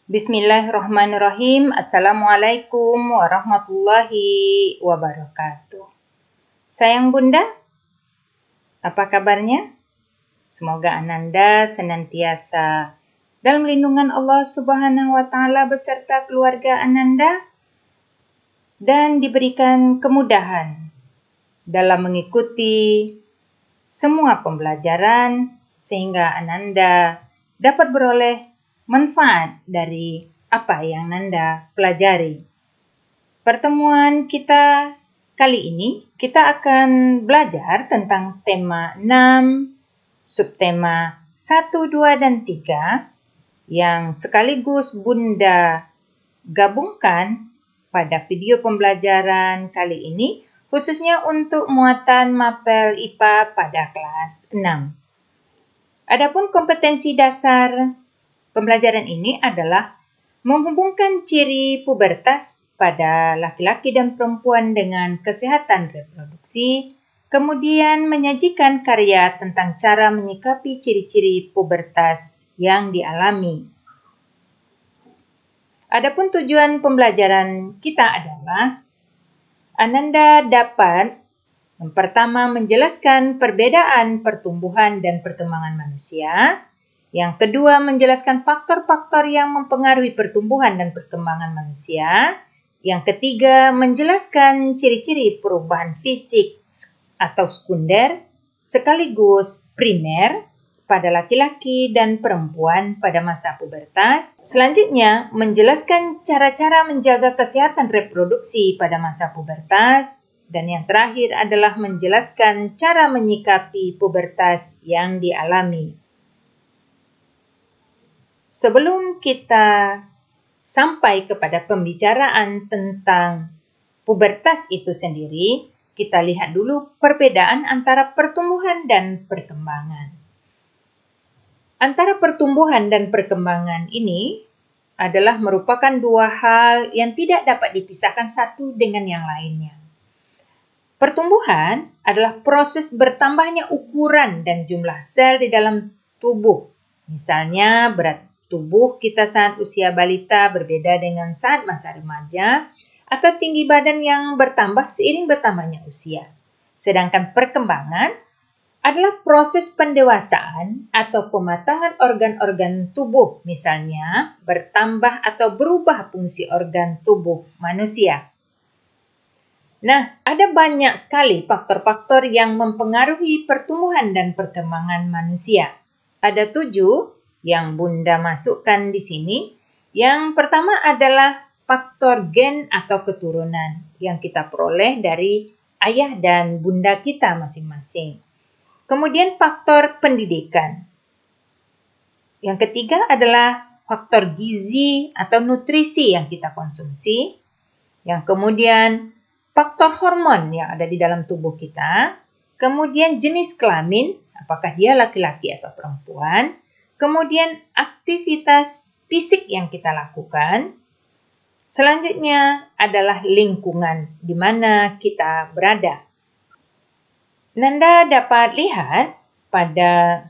Bismillahirrahmanirrahim. Assalamualaikum warahmatullahi wabarakatuh. Sayang Bunda, apa kabarnya? Semoga Ananda senantiasa dalam lindungan Allah Subhanahu wa Ta'ala beserta keluarga Ananda dan diberikan kemudahan dalam mengikuti semua pembelajaran sehingga Ananda dapat beroleh manfaat dari apa yang Nanda pelajari. Pertemuan kita kali ini, kita akan belajar tentang tema 6, subtema 1, 2, dan 3 yang sekaligus Bunda gabungkan pada video pembelajaran kali ini, khususnya untuk muatan mapel IPA pada kelas 6. Adapun kompetensi dasar pembelajaran ini adalah menghubungkan ciri pubertas pada laki-laki dan perempuan dengan kesehatan reproduksi, kemudian menyajikan karya tentang cara menyikapi ciri-ciri pubertas yang dialami. Adapun tujuan pembelajaran kita adalah Ananda dapat yang pertama menjelaskan perbedaan pertumbuhan dan perkembangan manusia. Yang kedua, menjelaskan faktor-faktor yang mempengaruhi pertumbuhan dan perkembangan manusia. Yang ketiga, menjelaskan ciri-ciri perubahan fisik atau sekunder sekaligus primer pada laki-laki dan perempuan pada masa pubertas. Selanjutnya, menjelaskan cara-cara menjaga kesehatan reproduksi pada masa pubertas. Dan yang terakhir adalah menjelaskan cara menyikapi pubertas yang dialami. Sebelum kita sampai kepada pembicaraan tentang pubertas itu sendiri, kita lihat dulu perbedaan antara pertumbuhan dan perkembangan. Antara pertumbuhan dan perkembangan ini adalah merupakan dua hal yang tidak dapat dipisahkan satu dengan yang lainnya. Pertumbuhan adalah proses bertambahnya ukuran dan jumlah sel di dalam tubuh. Misalnya, berat tubuh kita saat usia balita berbeda dengan saat masa remaja, atau tinggi badan yang bertambah seiring bertambahnya usia. Sedangkan perkembangan adalah proses pendewasaan atau pematangan organ-organ tubuh, misalnya bertambah atau berubah fungsi organ tubuh manusia. Nah, ada banyak sekali faktor-faktor yang mempengaruhi pertumbuhan dan perkembangan manusia. Ada 7 yang Bunda masukkan di sini. Yang pertama adalah faktor gen atau keturunan yang kita peroleh dari ayah dan bunda kita masing-masing. Kemudian faktor pendidikan. Yang ketiga adalah faktor gizi atau nutrisi yang kita konsumsi. Yang kemudian faktor hormon yang ada di dalam tubuh kita. Kemudian jenis kelamin, apakah dia laki-laki atau perempuan. Kemudian aktivitas fisik yang kita lakukan. Selanjutnya adalah lingkungan di mana kita berada. Nanda dapat lihat pada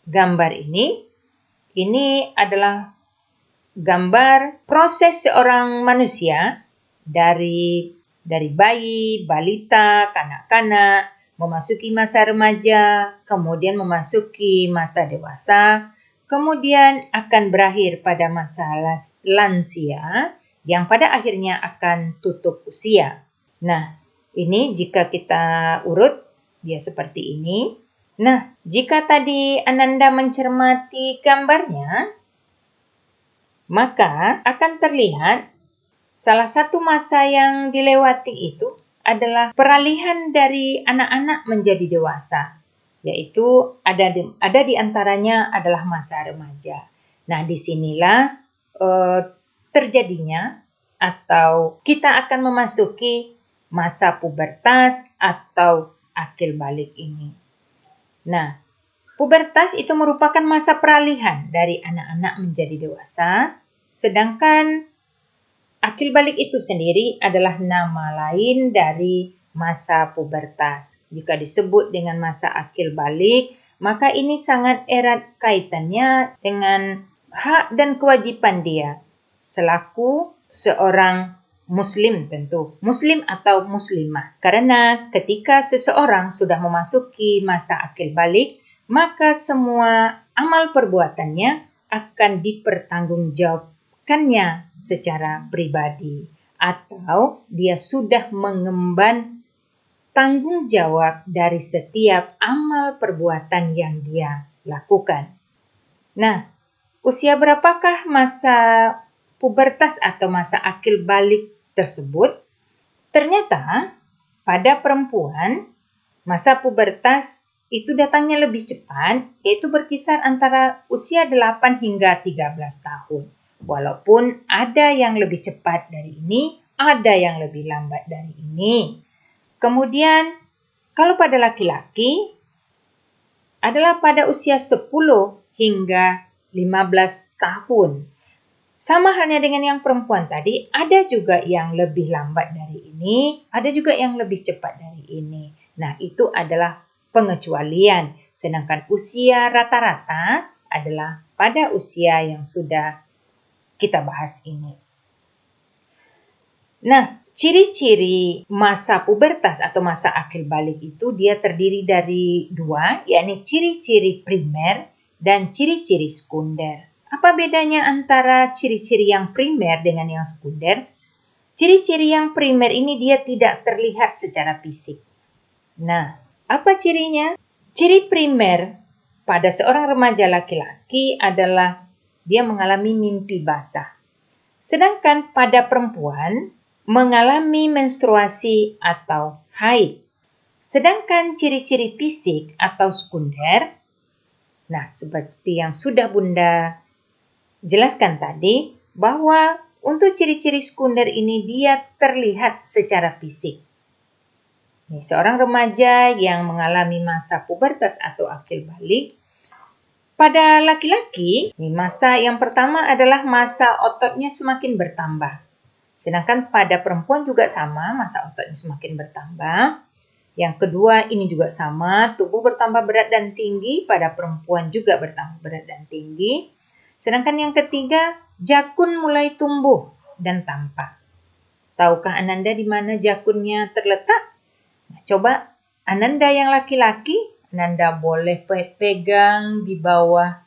gambar ini. Ini adalah gambar proses seorang manusia dari bayi, balita, kanak-kanak, memasuki masa remaja, kemudian memasuki masa dewasa, kemudian akan berakhir pada masa lansia yang pada akhirnya akan tutup usia. Nah, ini jika kita urut, dia seperti ini. Nah, jika tadi Ananda mencermati gambarnya, maka akan terlihat salah satu masa yang dilewati itu adalah peralihan dari anak-anak menjadi dewasa. Yaitu ada di antaranya adalah masa remaja. Nah, disinilah terjadinya atau kita akan memasuki masa pubertas atau akil balik ini. Nah, pubertas itu merupakan masa peralihan dari anak-anak menjadi dewasa, sedangkan akil balik itu sendiri adalah nama lain dari masa pubertas. Jika disebut dengan masa akil balik, maka ini sangat erat kaitannya dengan hak dan kewajiban dia selaku seorang Muslim tentu, Muslim atau Muslimah. Karena ketika seseorang sudah memasuki masa akil balik, maka semua amal perbuatannya akan dipertanggungjawabkannya secara pribadi. Atau dia sudah mengemban tanggung jawab dari setiap amal perbuatan yang dia lakukan. Nah, usia berapakah masa pubertas atau masa akil balik tersebut? Ternyata pada perempuan masa pubertas itu datangnya lebih cepat, yaitu berkisar antara usia 8 hingga 13 tahun. Walaupun ada yang lebih cepat dari ini, ada yang lebih lambat dari ini. Kemudian kalau pada laki-laki adalah pada usia 10 hingga 15 tahun. Sama halnya dengan yang perempuan tadi, ada juga yang lebih lambat dari ini, ada juga yang lebih cepat dari ini. Nah, itu adalah pengecualian. Sedangkan usia rata-rata adalah pada usia yang sudah kita bahas ini. Nah, ciri-ciri masa pubertas atau masa akil balik itu dia terdiri dari dua, yakni ciri-ciri primer dan ciri-ciri sekunder. Apa bedanya antara ciri-ciri yang primer dengan yang sekunder? Ciri-ciri yang primer ini dia tidak terlihat secara fisik. Nah, apa cirinya? Ciri primer pada seorang remaja laki-laki adalah dia mengalami mimpi basah. Sedangkan pada perempuan mengalami menstruasi atau haid. Sedangkan ciri-ciri fisik atau sekunder, nah seperti yang sudah Bunda jelaskan tadi, bahwa untuk ciri-ciri sekunder ini dia terlihat secara fisik. Seorang remaja yang mengalami masa pubertas atau akil balik, pada laki-laki, masa yang pertama adalah masa ototnya semakin bertambah. Sedangkan pada perempuan juga sama, masa ototnya semakin bertambah. Yang kedua, ini juga sama, tubuh bertambah berat dan tinggi, pada perempuan juga bertambah berat dan tinggi. Sedangkan yang ketiga, jakun mulai tumbuh dan tampak. Tahukah Ananda di mana jakunnya terletak? Nah, coba Ananda yang laki-laki, Ananda boleh pegang di bawah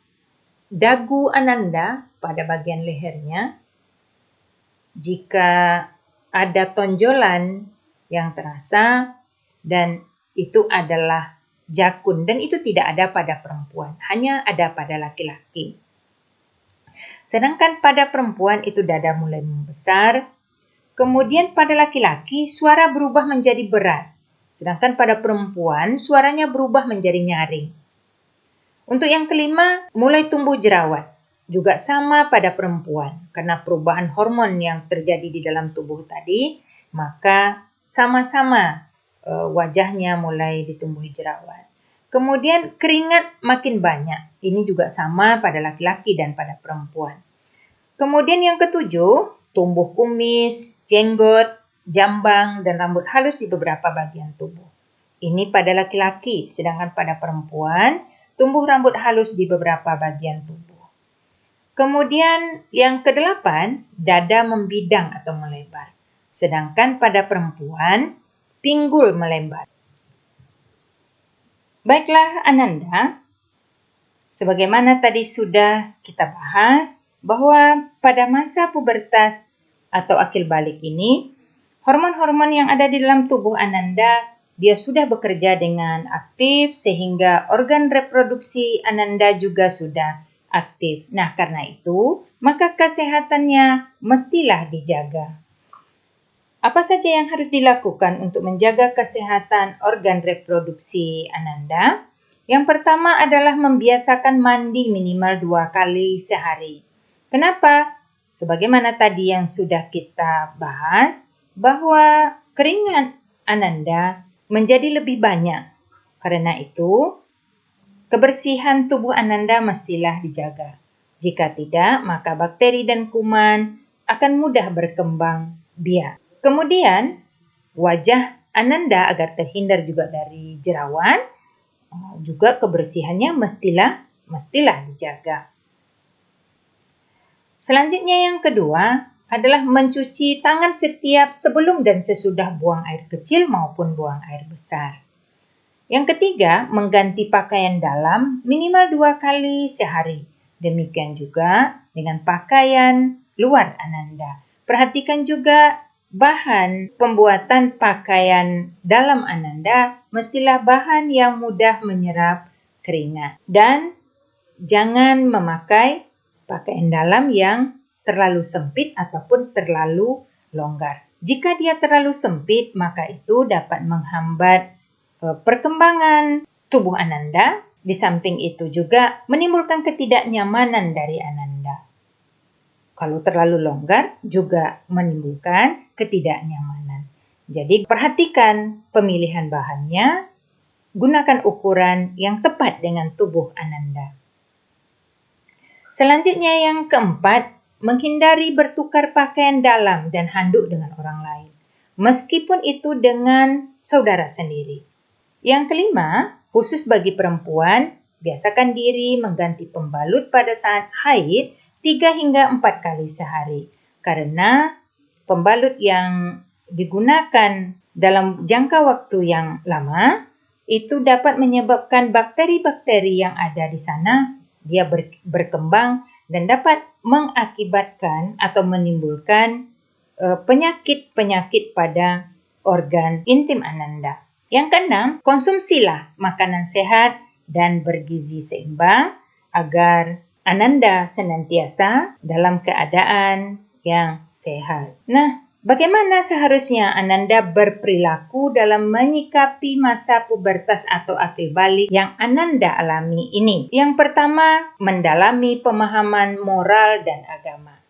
dagu Ananda pada bagian lehernya. Jika ada tonjolan yang terasa dan itu adalah jakun dan itu tidak ada pada perempuan, hanya ada pada laki-laki. Sedangkan pada perempuan itu dada mulai membesar, kemudian pada laki-laki suara berubah menjadi berat, sedangkan pada perempuan suaranya berubah menjadi nyaring. Untuk yang kelima, mulai tumbuh jerawat. Juga sama pada perempuan, karena perubahan hormon yang terjadi di dalam tubuh tadi, maka sama-sama wajahnya mulai ditumbuhi jerawat. Kemudian keringat makin banyak, ini juga sama pada laki-laki dan pada perempuan. Kemudian yang ketujuh, tumbuh kumis, jenggot, jambang, dan rambut halus di beberapa bagian tubuh. Ini pada laki-laki, sedangkan pada perempuan, tumbuh rambut halus di beberapa bagian tubuh. Kemudian yang kedelapan, dada membidang atau melebar. Sedangkan pada perempuan, pinggul melebar. Baiklah Ananda, sebagaimana tadi sudah kita bahas, bahwa pada masa pubertas atau akil balik ini, hormon-hormon yang ada di dalam tubuh Ananda, dia sudah bekerja dengan aktif sehingga organ reproduksi Ananda juga sudah aktif. Nah, karena itu, maka kesehatannya mestilah dijaga. Apa saja yang harus dilakukan untuk menjaga kesehatan organ reproduksi Ananda? Yang pertama adalah membiasakan mandi minimal 2 kali sehari. Kenapa? Sebagaimana tadi yang sudah kita bahas, bahwa keringat Ananda menjadi lebih banyak. Karena itu, kebersihan tubuh Ananda mestilah dijaga. Jika tidak, maka bakteri dan kuman akan mudah berkembang biak. Kemudian, wajah Ananda agar terhindar juga dari jerawat, juga kebersihannya mestilah dijaga. Selanjutnya yang kedua adalah mencuci tangan setiap sebelum dan sesudah buang air kecil maupun buang air besar. Yang ketiga, mengganti pakaian dalam minimal 2 kali sehari. Demikian juga dengan pakaian luar Ananda. Perhatikan juga bahan pembuatan pakaian dalam Ananda mestilah bahan yang mudah menyerap keringat. Dan jangan memakai pakaian dalam yang terlalu sempit ataupun terlalu longgar. Jika dia terlalu sempit, maka itu dapat menghambat perkembangan tubuh Ananda. Di samping itu juga menimbulkan ketidaknyamanan dari Ananda. Kalau terlalu longgar juga menimbulkan ketidaknyamanan. Jadi perhatikan pemilihan bahannya, gunakan ukuran yang tepat dengan tubuh Ananda. Selanjutnya yang keempat, menghindari bertukar pakaian dalam dan handuk dengan orang lain, meskipun itu dengan saudara sendiri. Yang kelima, khusus bagi perempuan, biasakan diri mengganti pembalut pada saat haid 3 hingga 4 kali sehari. Karena pembalut yang digunakan dalam jangka waktu yang lama, itu dapat menyebabkan bakteri-bakteri yang ada di sana dia berkembang dan dapat mengakibatkan atau menimbulkan penyakit-penyakit pada organ intim Ananda. Yang keenam, konsumsilah makanan sehat dan bergizi seimbang agar Ananda senantiasa dalam keadaan yang sehat. Nah, bagaimana seharusnya Ananda berperilaku dalam menyikapi masa pubertas atau akil balik yang Ananda alami ini? Yang pertama, mendalami pemahaman moral dan agama.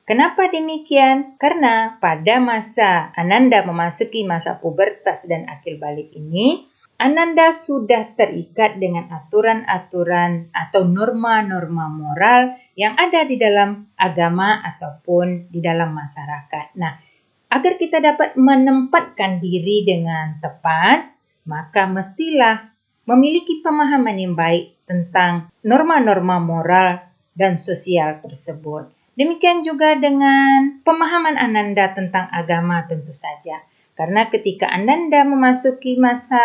Kenapa demikian? Karena pada masa Ananda memasuki masa pubertas dan akil balik ini, Ananda sudah terikat dengan aturan-aturan atau norma-norma moral yang ada di dalam agama ataupun di dalam masyarakat. Nah, agar kita dapat menempatkan diri dengan tepat, maka mestilah memiliki pemahaman yang baik tentang norma-norma moral dan sosial tersebut. Demikian juga dengan pemahaman Ananda tentang agama tentu saja. Karena ketika Ananda memasuki masa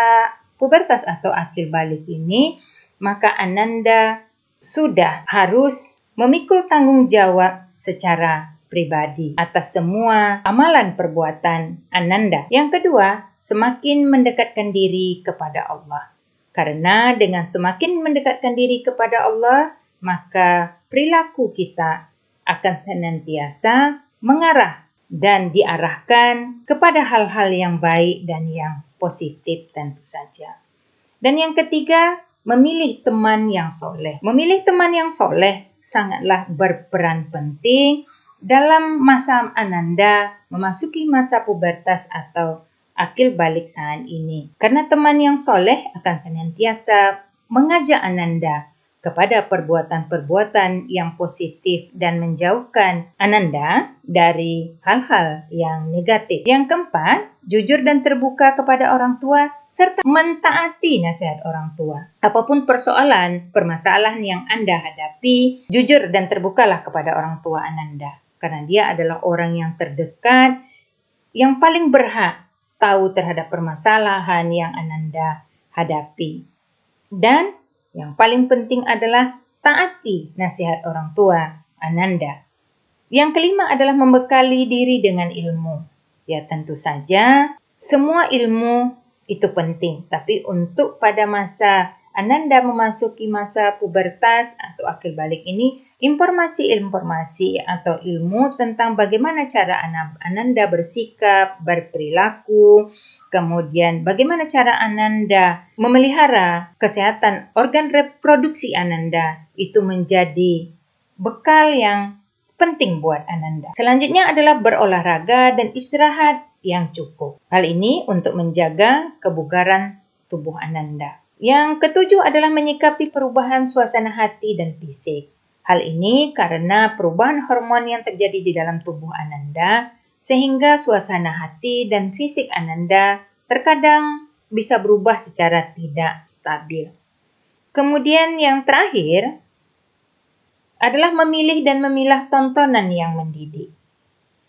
pubertas atau akil balik ini, maka Ananda sudah harus memikul tanggung jawab secara pribadi atas semua amalan perbuatan Ananda. Yang kedua, semakin mendekatkan diri kepada Allah. Karena dengan semakin mendekatkan diri kepada Allah, maka perilaku kita akan senantiasa mengarah dan diarahkan kepada hal-hal yang baik dan yang positif tentu saja. Dan yang ketiga, memilih teman yang soleh. Memilih teman yang soleh sangatlah berperan penting dalam masa Ananda memasuki masa pubertas atau akil balik saat ini. Karena teman yang soleh akan senantiasa mengajak Ananda kepada perbuatan-perbuatan yang positif dan menjauhkan Ananda dari hal-hal yang negatif. Yang keempat, jujur dan terbuka kepada orang tua serta mentaati nasihat orang tua. Apapun persoalan, permasalahan yang Anda hadapi, jujur dan terbukalah kepada orang tua Ananda. Karena dia adalah orang yang terdekat, yang paling berhak tahu terhadap permasalahan yang Ananda hadapi. Dan yang paling penting adalah taati nasihat orang tua Ananda. Yang kelima adalah membekali diri dengan ilmu. Ya tentu saja semua ilmu itu penting. Tapi untuk pada masa Ananda memasuki masa pubertas atau akil balik ini, informasi-informasi atau ilmu tentang bagaimana cara Ananda bersikap, berperilaku, kemudian bagaimana cara Ananda memelihara kesehatan organ reproduksi Ananda, itu menjadi bekal yang penting buat Ananda. Selanjutnya adalah berolahraga dan istirahat yang cukup. Hal ini untuk menjaga kebugaran tubuh Ananda. Yang ketujuh adalah menyikapi perubahan suasana hati dan fisik. Hal ini karena perubahan hormon yang terjadi di dalam tubuh Ananda, sehingga suasana hati dan fisik Ananda terkadang bisa berubah secara tidak stabil. Kemudian yang terakhir adalah memilih dan memilah tontonan yang mendidik.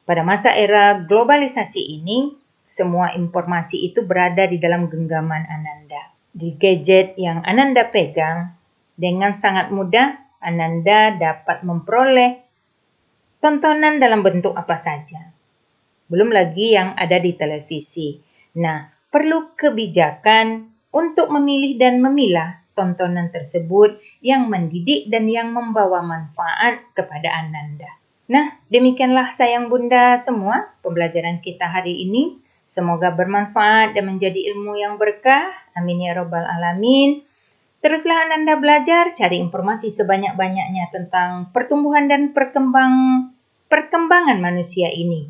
Pada masa era globalisasi ini, semua informasi itu berada di dalam genggaman Ananda. Di gadget yang Ananda pegang, dengan sangat mudah Ananda dapat memperoleh tontonan dalam bentuk apa saja. Belum lagi yang ada di televisi. Nah, perlu kebijakan untuk memilih dan memilah tontonan tersebut yang mendidik dan yang membawa manfaat kepada Ananda. Nah, demikianlah sayang bunda semua pembelajaran kita hari ini. Semoga bermanfaat dan menjadi ilmu yang berkah. Amin ya rabbal alamin. Teruslah Ananda belajar, cari informasi sebanyak-banyaknya tentang pertumbuhan dan perkembangan manusia ini.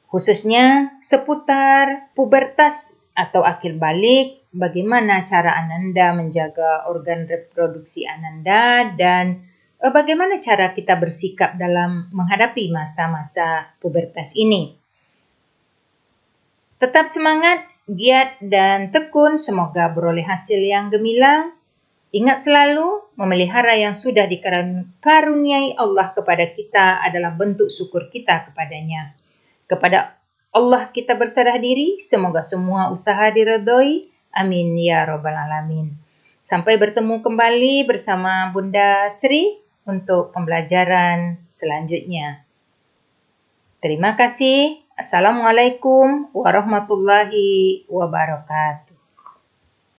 Khususnya seputar pubertas atau akil balik, bagaimana cara Ananda menjaga organ reproduksi Ananda, dan bagaimana cara kita bersikap dalam menghadapi masa-masa pubertas ini. Tetap semangat, giat dan tekun, semoga beroleh hasil yang gemilang. Ingat selalu, memelihara yang sudah dikaruniai Allah kepada kita adalah bentuk syukur kita kepadanya. Kepada Allah kita berserah diri, semoga semua usaha diredoi. Amin ya rabbal alamin. Sampai bertemu kembali bersama Bunda Sri untuk pembelajaran selanjutnya. Terima kasih. Assalamualaikum warahmatullahi wabarakatuh.